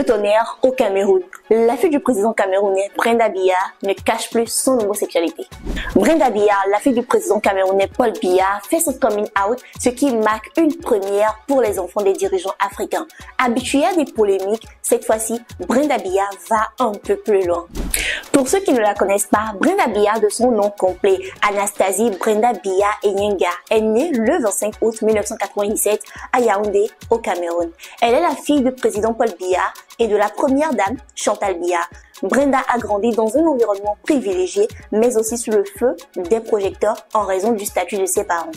de tonnerre au Cameroun. La fille du président camerounais Brenda Biya ne cache plus son homosexualité. Brenda Biya, la fille du président camerounais Paul Biya, fait son coming out, ce qui marque une première pour les enfants des dirigeants africains. Habituée à des polémiques, cette fois-ci, Brenda Biya va un peu plus loin. Pour ceux qui ne la connaissent pas, Brenda Biya, de son nom complet, Anastasie Brenda Biya Enyenga, est née le 25 août 1997 à Yaoundé, au Cameroun. Elle est la fille du président Paul Biya et de la première dame Chantal Biya. Brenda a grandi dans un environnement privilégié, mais aussi sous le feu des projecteurs en raison du statut de ses parents.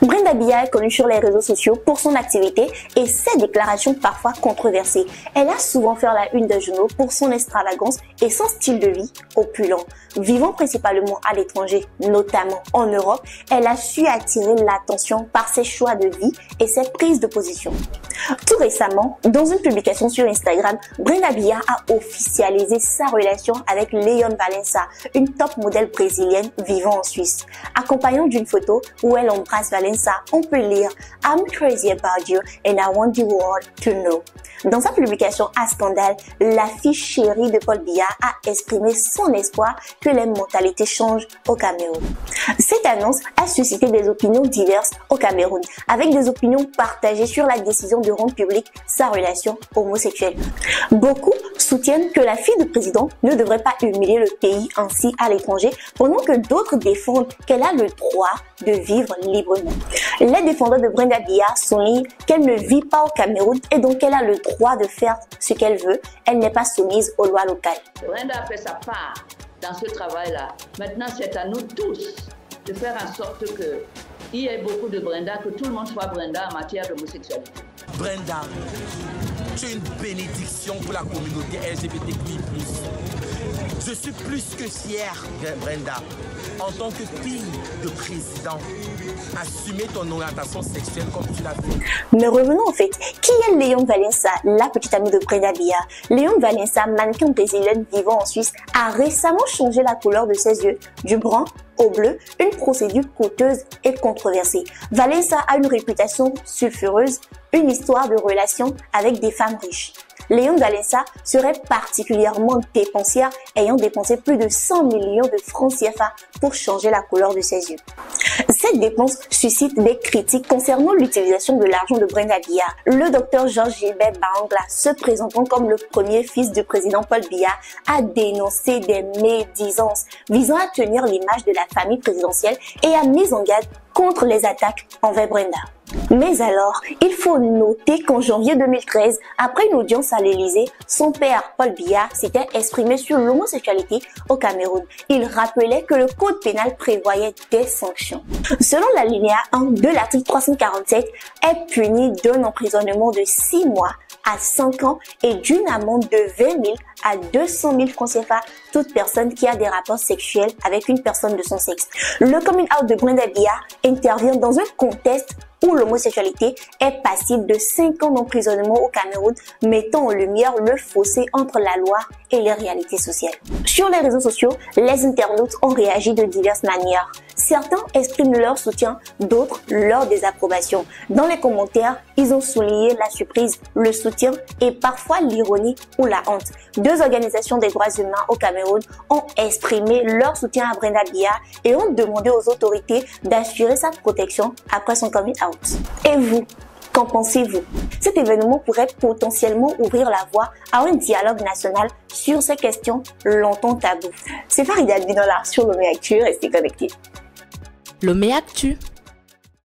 Brenda Biya est connue sur les réseaux sociaux pour son activité et ses déclarations parfois controversées. Elle a souvent fait la une des journaux pour son extravagance et son style de vie opulent. Vivant principalement à l'étranger, notamment en Europe, elle a su attirer l'attention par ses choix de vie et ses prises de position. Tout récemment, dans une publication sur Instagram, Brenda Biya a officialisé sa relation avec Leon Valença, une top modèle brésilienne vivant en Suisse. Accompagnant d'une photo où elle embrasse Valença, on peut lire « I'm crazy about you and I want the world to know ». Dans sa publication à scandale, la fille chérie de Paul Biya a exprimé son espoir que les mentalités changent au Cameroun. Cette annonce a suscité des opinions diverses au Cameroun, avec des opinions partagées sur la décision de rendre publique sa relation homosexuelle. Beaucoup soutiennent que la fille du président ne devrait pas humilier le pays ainsi à l'étranger, pendant que d'autres défendent qu'elle a le droit de vivre librement. Les défendeurs de Brenda Biya soulignent qu'elle ne vit pas au Cameroun et donc elle a le droit de faire ce qu'elle veut. Elle n'est pas soumise aux lois locales. Brenda a fait sa part dans ce travail-là. Maintenant, c'est à nous tous de faire en sorte qu'il y ait beaucoup de Brenda, que tout le monde soit Brenda en matière d'homosexualité. Brenda, tu es une bénédiction pour la communauté LGBTQI+. Je suis plus que fier, Brenda, en tant que fille de président, assumer ton orientation sexuelle comme tu l'as fait. Mais revenons au fait, qui est Leon Valença, la petite amie de Brenda Biya? Leon Valença, mannequin brésilienne vivant en Suisse, a récemment changé la couleur de ses yeux, du brun au bleu, une procédure coûteuse et controversée. Valença a une réputation sulfureuse, une histoire de relation avec des femmes riches. Leon Valença serait particulièrement dépensière, ayant dépensé plus de 100 millions de francs CFA pour changer la couleur de ses yeux. Cette dépense suscite des critiques concernant l'utilisation de l'argent de Brenda Biya. Le docteur Georges Gilbert Bangla, se présentant comme le premier fils du président Paul Biya, a dénoncé des médisances visant à tenir l'image de la famille présidentielle et a mis en garde contre les attaques envers Brenda. Mais alors, il faut noter qu'en janvier 2013, après une audience à l'Élysée, son père, Paul Biya, s'était exprimé sur l'homosexualité au Cameroun. Il rappelait que le code pénal prévoyait des sanctions. Selon l'alinéa 1 de l'article 347, est puni d'un emprisonnement de 6 mois à 5 ans et d'une amende de 20 000 à 200 000 francs CFA toute personne qui a des rapports sexuels avec une personne de son sexe. Le coming out de Brenda Biya intervient dans un contexte où l'homosexualité est passible de 5 ans d'emprisonnement au Cameroun, mettant en lumière le fossé entre la loi et les réalités sociales. Sur les réseaux sociaux, les internautes ont réagi de diverses manières. Certains expriment leur soutien, d'autres leur désapprobation. Dans les commentaires, ils ont souligné la surprise, le soutien et parfois l'ironie ou la honte. 2 organisations des droits humains au Cameroun ont exprimé leur soutien à Brenda Biya et ont demandé aux autorités d'assurer sa protection après son coming out. Et vous, qu'en pensez-vous? Cet événement pourrait potentiellement ouvrir la voie à un dialogue national sur ces questions longtemps taboues. C'est Farida Binola sur Lomé Actu, restez connectés. Lomé Actu.